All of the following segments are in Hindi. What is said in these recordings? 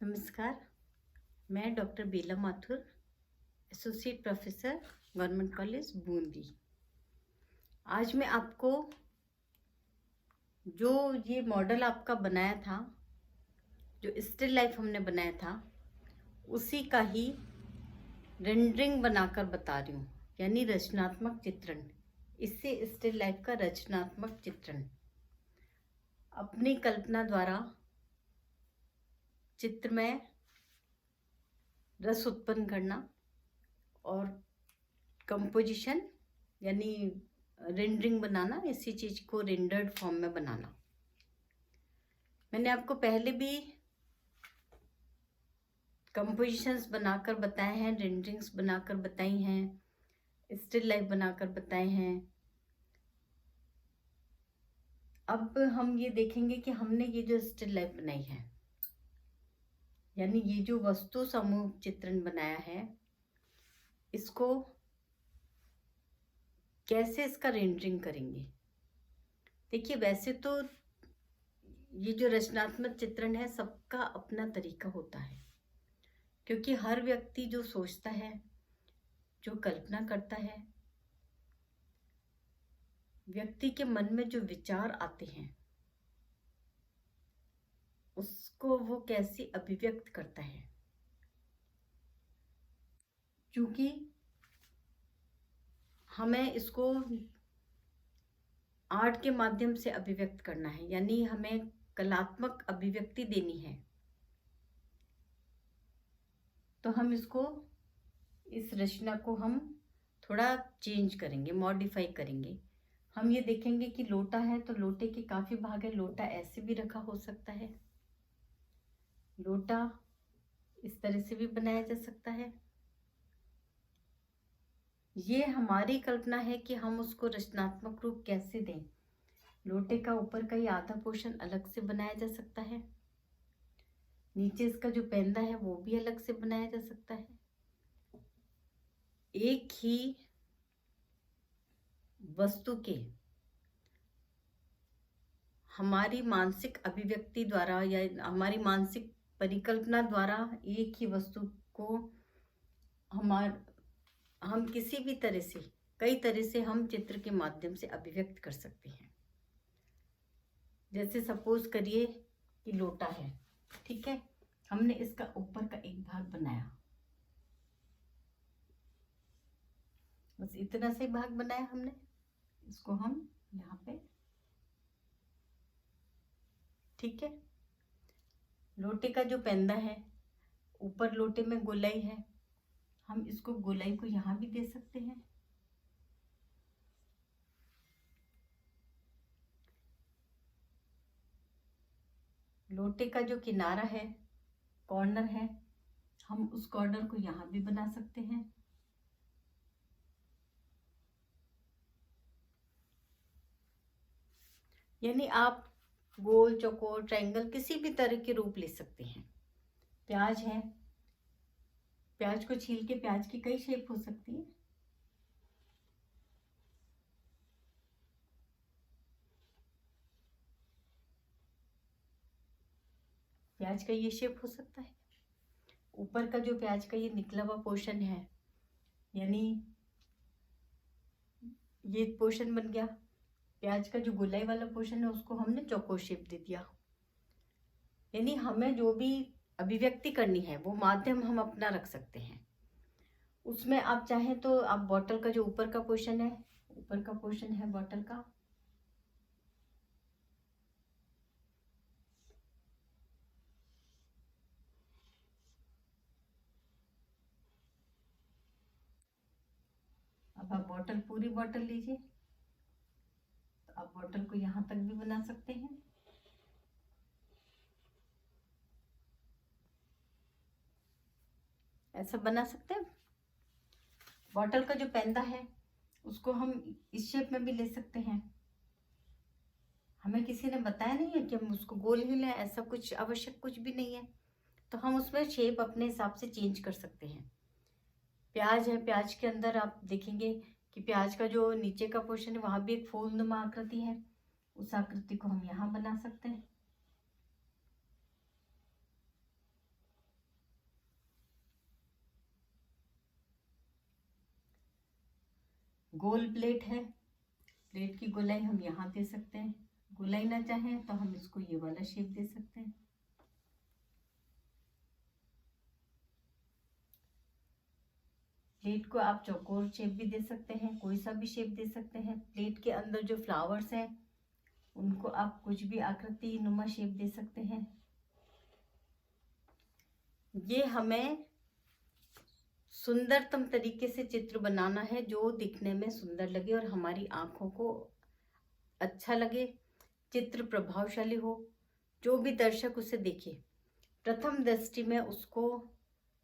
नमस्कार। मैं doctor Bela Mathur, associate professor, government college Bundi. आज मैं आपको जो ये मॉडल आपका बनाया था, जो स्टिल लाइफ हमने बनाया था, उसी का ही रेंडरिंग बनाकर बता रही हूँ, यानी रचनात्मक चित्रण। इससे स्टिल लाइफ का रचनात्मक चित्रण अपनी कल्पना द्वारा चित्र में रस उत्पन्न करना और कंपोजिशन यानी रेंडरिंग बनाना, इसी चीज़ को रेंडर्ड फॉर्म में बनाना। मैंने आपको पहले भी कंपोजिशंस बनाकर बताए हैं, रेंडरिंग्स बनाकर बताई हैं, स्टिल लाइफ बनाकर बताए हैं। अब हम ये देखेंगे कि हमने ये जो स्टिल लाइफ बनाई है, यानी ये जो वस्तु समूह चित्रण बनाया है, इसको कैसे इसका रेंडरिंग करेंगे। देखिए, वैसे तो ये जो रचनात्मक चित्रण है, सबका अपना तरीका होता है, क्योंकि हर व्यक्ति जो सोचता है, जो कल्पना करता है, व्यक्ति के मन में जो विचार आते हैं, उसको वो कैसे अभिव्यक्त करता है। क्योंकि हमें इसको आर्ट के माध्यम से अभिव्यक्त करना है, यानी हमें कलात्मक अभिव्यक्ति देनी है, तो हम इसको, इस रचना को हम थोड़ा चेंज करेंगे, मॉडिफाई करेंगे। हम ये देखेंगे कि लोटा है तो लोटे के काफ़ी भाग है। लोटा ऐसे भी रखा हो सकता है, लोटा इस तरह से भी बनाया जा सकता है। ये हमारी कल्पना है कि हम उसको रचनात्मक रूप कैसे दें। लोटे का ऊपर का ही आधा पोर्शन अलग से बनाया जा सकता है, नीचे इसका जो पैंदा है वो भी अलग से बनाया जा सकता है। एक ही वस्तु के हमारी मानसिक अभिव्यक्ति द्वारा या हमारी मानसिक परिकल्पना द्वारा एक ही वस्तु को हम किसी भी तरह से, कई तरह से हम चित्र के माध्यम से अभिव्यक्त कर सकते हैं। जैसे सपोज करिए कि लोटा है, ठीक है, हमने इसका ऊपर का एक भाग बनाया, बस इतना से भाग बनाया हमने। इसको हम यहाँ पे, ठीक है, लोटे का जो पैंदा है, ऊपर लोटे में गोलाई है, हम इसको गोलाई को यहाँ भी दे सकते हैं। लोटे का जो किनारा है, कॉर्नर है, हम उस कॉर्नर को यहाँ भी बना सकते हैं। यानी आप गोल, चौकोर, ट्रायंगल किसी भी तरह के रूप ले सकते हैं। प्याज है, प्याज को छील के प्याज की कई शेप हो सकती है। प्याज का ये शेप हो सकता है। ऊपर का जो प्याज का ये निकला हुआ पोर्शन है, यानी ये पोर्शन बन गया। प्याज का जो गोलाई वाला पोर्शन है, उसको हमने चौकोर शेप दे दिया। यानी हमें जो भी अभिव्यक्ति करनी है, वो माध्यम हम अपना रख सकते हैं। उसमें आप चाहें तो आप बॉटल का जो ऊपर का पोर्शन है, ऊपर का पोर्शन है बॉटल का, अब आप बॉटल, पूरी बॉटल लीजिए, तो आप बॉटल को यहाँ तक भी बना सकते हैं। ऐसा बना सकते हैं। बॉटल का जो पैंदा है, उसको हम इस शेप में भी ले सकते हैं। हमें किसी ने बताया नहीं है कि हम उसको गोल ही लें, ऐसा कुछ आवश्यक कुछ भी नहीं है, तो हम उसमें शेप अपने हिसाब से चेंज कर सकते हैं। प्याज है, प्याज के अंदर आप देखेंगे कि प्याज का जो नीचे का पोर्शन है, वहाँ भी एक फूलनुमा आकृति है, उस आकृति को हम यहाँ बना सकते हैं। गोल प्लेट है, प्लेट की गोलाई हम यहाँ दे सकते हैं। गोलाई ना चाहें तो हम इसको ये वाला शेप दे सकते हैं। प्लेट को आप चौकोर शेप भी दे सकते हैं, कोई सा भी शेप दे सकते हैं। प्लेट के अंदर जो फ्लावर्स हैं उनको आप कुछ भी आकृति नुमा शेप दे सकते हैं। ये हमें सुंदरतम तरीके से चित्र बनाना है जो दिखने में सुंदर लगे और हमारी आंखों को अच्छा लगे, चित्र प्रभावशाली हो, जो भी दर्शक उसे देखे प्रथम दृष्टि में उसको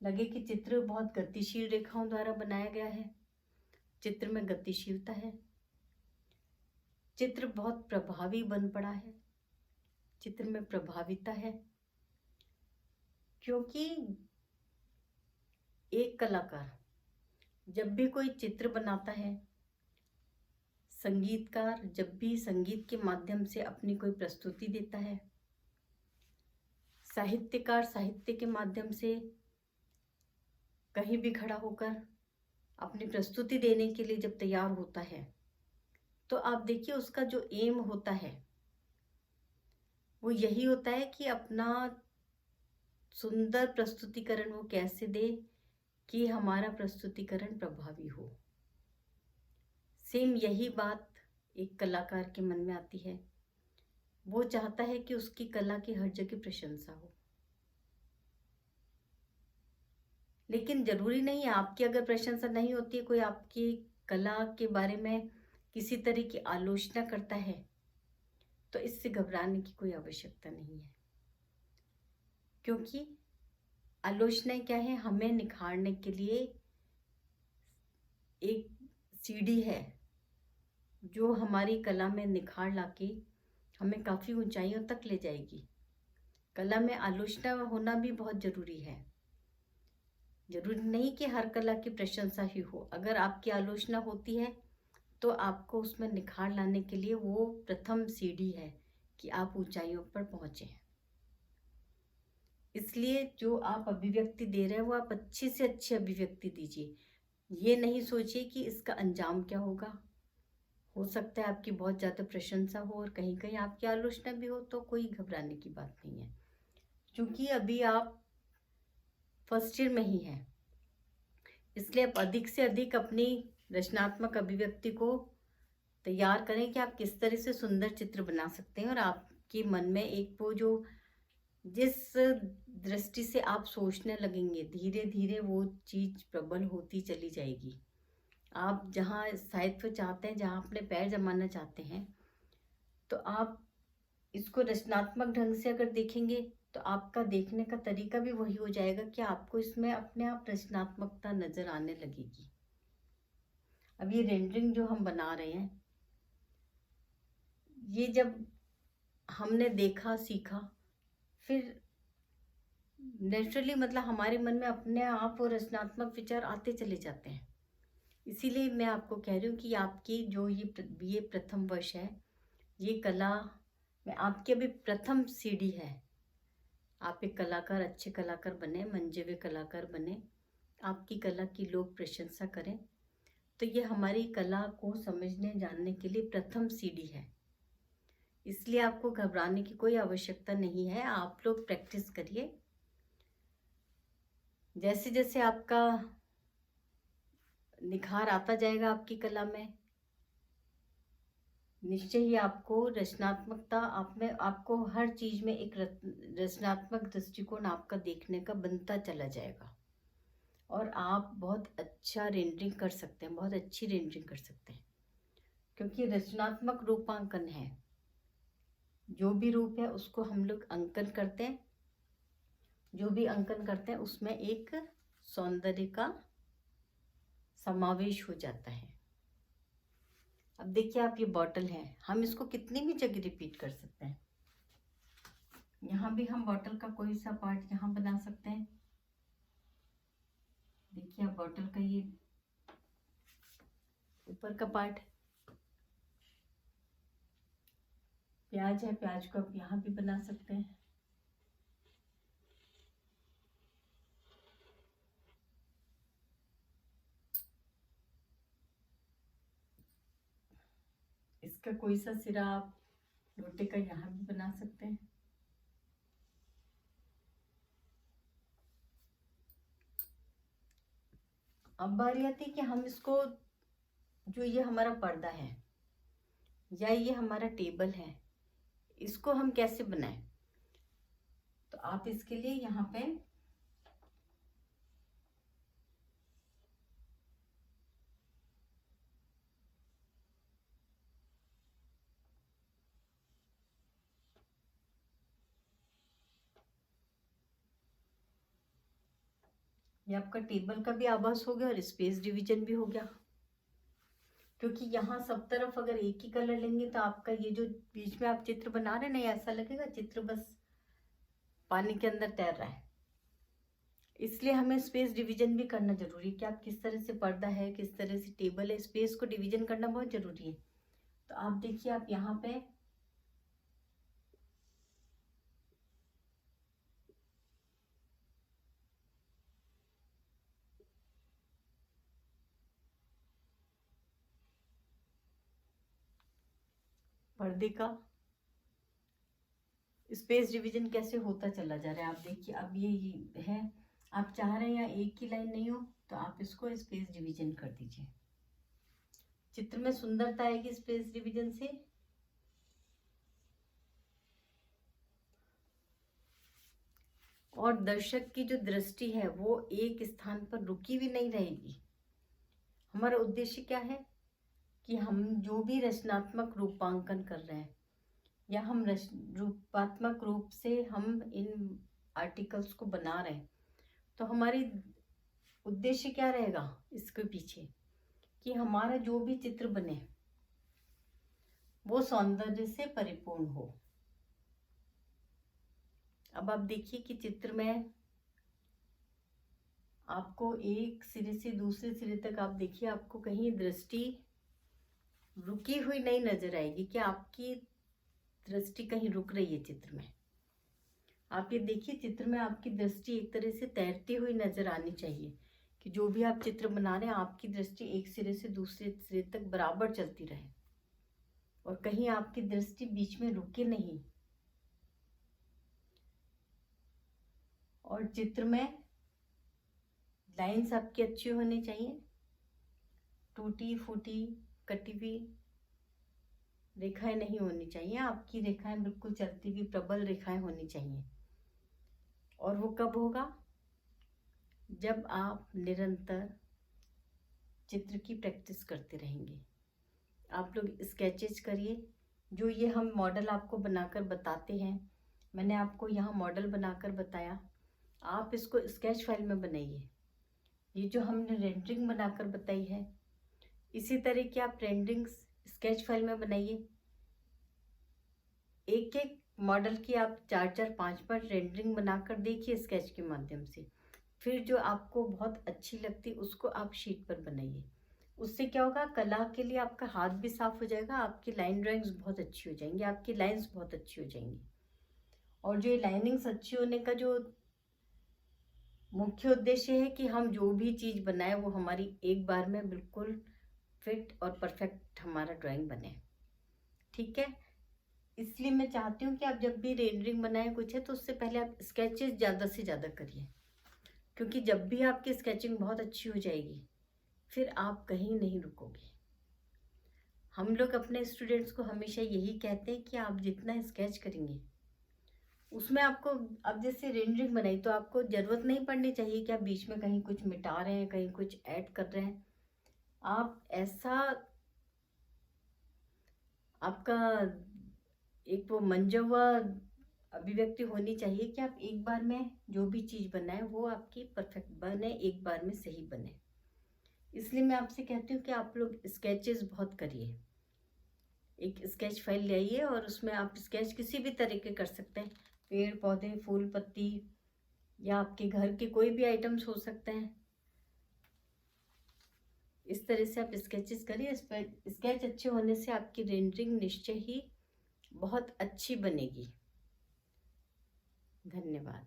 लगे कि चित्र बहुत गतिशील रेखाओं द्वारा बनाया गया है, चित्र में गतिशीलता है, चित्र बहुत प्रभावी बन पड़ा है, चित्र में प्रभाविता है। क्योंकि एक कलाकार जब भी कोई चित्र बनाता है, संगीतकार जब भी संगीत के माध्यम से अपनी कोई प्रस्तुति देता है, साहित्यकार साहित्य के माध्यम से कहीं भी खड़ा होकर अपनी प्रस्तुति देने के लिए जब तैयार होता है, तो आप देखिए उसका जो एम होता है वो यही होता है कि अपना सुंदर प्रस्तुतिकरण वो कैसे दे कि हमारा प्रस्तुतिकरण प्रभावी हो। सेम यही बात एक कलाकार के मन में आती है, वो चाहता है कि उसकी कला की हर जगह प्रशंसा हो। लेकिन जरूरी नहीं है, आपकी अगर प्रशंसा नहीं होती है, कोई आपकी कला के बारे में किसी तरह की आलोचना करता है, तो इससे घबराने की कोई आवश्यकता नहीं है। क्योंकि आलोचनाएं क्या है, हमें निखारने के लिए एक सीढ़ी है जो हमारी कला में निखार लाके हमें काफ़ी ऊंचाइयों तक ले जाएगी। कला में आलोचना होना भी बहुत ज़रूरी है। जरूरी नहीं कि हर कला की प्रशंसा ही हो। अगर आपकी आलोचना होती है तो आपको उसमें निखार लाने के लिए वो प्रथम सीढ़ी है कि आप ऊंचाइयों पर पहुंचे। इसलिए जो आप अभिव्यक्ति दे रहे हैं वो आप अच्छी से अच्छी अभिव्यक्ति दीजिए। ये नहीं सोचिए कि इसका अंजाम क्या होगा। हो सकता है आपकी बहुत ज़्यादा प्रशंसा हो और कहीं कहीं आपकी आलोचना भी हो, तो कोई घबराने की बात नहीं है। क्योंकि अभी आप फर्स्ट ईयर में ही हैं, इसलिए आप अधिक से अधिक अपनी रचनात्मक अभिव्यक्ति को तैयार करें कि आप किस तरह से सुंदर चित्र बना सकते हैं। और आपके मन में एक वो जो जिस दृष्टि से आप सोचने लगेंगे, धीरे धीरे वो चीज़ प्रबल होती चली जाएगी। आप जहाँ स्थायित्व चाहते हैं, जहाँ अपने पैर जमाना चाहते हैं, तो आप इसको रचनात्मक ढंग से अगर देखेंगे तो आपका देखने का तरीका भी वही हो जाएगा कि आपको इसमें अपने आप रचनात्मकता नजर आने लगेगी। अब ये रेंडरिंग जो हम बना रहे हैं, ये जब हमने देखा सीखा, फिर नेचुरली मतलब हमारे मन में अपने आप वो रचनात्मक विचार आते चले जाते हैं। इसीलिए मैं आपको कह रही हूँ कि आपकी जो ये प्रथम वर्ष है, ये कला में आपकी अभी प्रथम सीढ़ी है। आप एक कलाकार, अच्छे कलाकार बने, मंजे हुए कलाकार बने, आपकी कला की लोग प्रशंसा करें, तो ये हमारी कला को समझने जानने के लिए प्रथम सीढ़ी है। इसलिए आपको घबराने की कोई आवश्यकता नहीं है। आप लोग प्रैक्टिस करिए। जैसे जैसे आपका निखार आता जाएगा आपकी कला में, निश्चय ही आपको रचनात्मकता आप में, आपको हर चीज में एक रचनात्मक दृष्टिकोण आपका देखने का बनता चला जाएगा और आप बहुत अच्छा रेंडरिंग कर सकते हैं, बहुत अच्छी रेंडरिंग कर सकते हैं। क्योंकि रचनात्मक रूपांकन है, जो भी रूप है उसको हम लोग अंकन करते हैं, जो भी अंकन करते हैं उसमें एक सौंदर्य का समावेश हो जाता है। अब देखिए, आप ये बॉटल है, हम इसको कितनी भी जगह रिपीट कर सकते हैं। यहाँ भी हम बॉटल का कोई सा पार्ट यहाँ बना सकते हैं। देखिए, आप बॉटल का ये ऊपर का पार्ट, प्याज है, प्याज को आप यहाँ भी बना सकते हैं। इसका कोई सा सिरा आप लोटे का यहाँ भी बना सकते हैं। अब बारी आती है कि हम इसको, जो ये हमारा पर्दा है या ये हमारा टेबल है, इसको हम कैसे बनाएं। तो आप इसके लिए यहाँ पे ये आपका टेबल का भी आभास हो गया और स्पेस डिवीजन भी हो गया, क्योंकि यहाँ सब तरफ अगर एक ही कलर लेंगे तो आपका ये जो बीच में आप चित्र बना रहे हैं ना, ऐसा लगेगा चित्र बस पानी के अंदर तैर रहा है। इसलिए हमें स्पेस डिवीजन भी करना जरूरी है कि आप किस तरह से पर्दा है, किस तरह से टेबल है, स्पेस को डिवीजन करना बहुत जरूरी है। तो आप देखिए, आप यहाँ पे पर्दे का स्पेस डिवीजन कैसे होता चला जा रहा है। आप देखिए, अब ये है, आप चाह रहे हैं यहाँ एक ही लाइन नहीं हो तो आप इसको स्पेस डिवीजन कर दीजिए। चित्र में सुंदरता आएगी स्पेस डिवीजन से। और दर्शक की जो दृष्टि है वो एक स्थान पर रुकी भी नहीं रहेगी। हमारा उद्देश्य क्या है कि हम जो भी रचनात्मक रूपांकन कर रहे हैं या हम रूपात्मक रूप से हम इन आर्टिकल्स को बना रहे हैं, तो हमारी उद्देश्य क्या रहेगा इसके पीछे, कि हमारा जो भी चित्र बने वो सौंदर्य से परिपूर्ण हो। अब आप देखिए कि चित्र में आपको एक सिरे से दूसरे सिरे तक, आप देखिए आपको कहीं दृष्टि रुकी हुई नहीं नजर आएगी कि आपकी दृष्टि कहीं रुक रही है चित्र में। आप ये देखिए, चित्र में आपकी दृष्टि एक तरह से तैरती हुई नजर आनी चाहिए कि जो भी आप चित्र बना रहे हैं आपकी दृष्टि एक सिरे से दूसरे सिरे तक बराबर चलती रहे और कहीं आपकी दृष्टि बीच में रुके नहीं। और चित्र में लाइंस आपकी अच्छी होनी चाहिए, टूटी फूटी कटी हुई रेखाएं नहीं होनी चाहिए। आपकी रेखाएं बिल्कुल चलती हुई प्रबल रेखाएं होनी चाहिए। और वो कब होगा, जब आप निरंतर चित्र की प्रैक्टिस करते रहेंगे। आप लोग स्केचेस करिए, जो ये हम मॉडल आपको बनाकर बताते हैं, मैंने आपको यहाँ मॉडल बनाकर बताया, आप इसको स्केच फाइल में बनाइए। ये जो हमने रेंडरिंग बनाकर बताई है, इसी तरह की आप रेंडरिंग स्केच फाइल में बनाइए। एक एक मॉडल की आप 4-4, 5-5 रेंडरिंग बनाकर देखिए स्केच के माध्यम से। फिर जो आपको बहुत अच्छी लगती उसको आप शीट पर बनाइए। उससे क्या होगा, कला के लिए आपका हाथ भी साफ हो जाएगा, आपकी लाइन ड्राइंग्स बहुत अच्छी हो जाएंगी, आपकी लाइंस बहुत अच्छी हो जाएंगी। और जो ये लाइनिंग्स अच्छी होने का जो मुख्य उद्देश्य है कि हम जो भी चीज़ बनाए वो हमारी एक बार में बिल्कुल फिट और परफेक्ट हमारा ड्राइंग बने। ठीक है, इसलिए मैं चाहती हूँ कि आप जब भी रेंडरिंग बनाए कुछ है तो उससे पहले आप स्केचेस ज़्यादा से ज़्यादा करिए, क्योंकि जब भी आपकी स्केचिंग बहुत अच्छी हो जाएगी फिर आप कहीं नहीं रुकोगे। हम लोग अपने स्टूडेंट्स को हमेशा यही कहते हैं कि आप जितना स्केच करेंगे उसमें आपको, अब जैसे रेंडरिंग बनाई तो आपको ज़रूरत नहीं पड़नी चाहिए कि आप बीच में कहीं कुछ मिटा रहे हैं, कहीं कुछ ऐड कर रहे हैं। आप ऐसा, आपका एक वो मंजा हुआ अभिव्यक्ति होनी चाहिए कि आप एक बार में जो भी चीज़ बनाए वो आपकी परफेक्ट बने, एक बार में सही बने। इसलिए मैं आपसे कहती हूँ कि आप लोग स्केचेस बहुत करिए। एक स्केच फाइल ले आइए और उसमें आप स्केच किसी भी तरह के कर सकते हैं, पेड़ पौधे, फूल पत्ती, या आपके घर के कोई भी आइटम्स हो सकते हैं। इस तरह से आप स्केचेस करिए। स्केच अच्छे होने से आपकी रेंडरिंग निश्चय ही बहुत अच्छी बनेगी। धन्यवाद।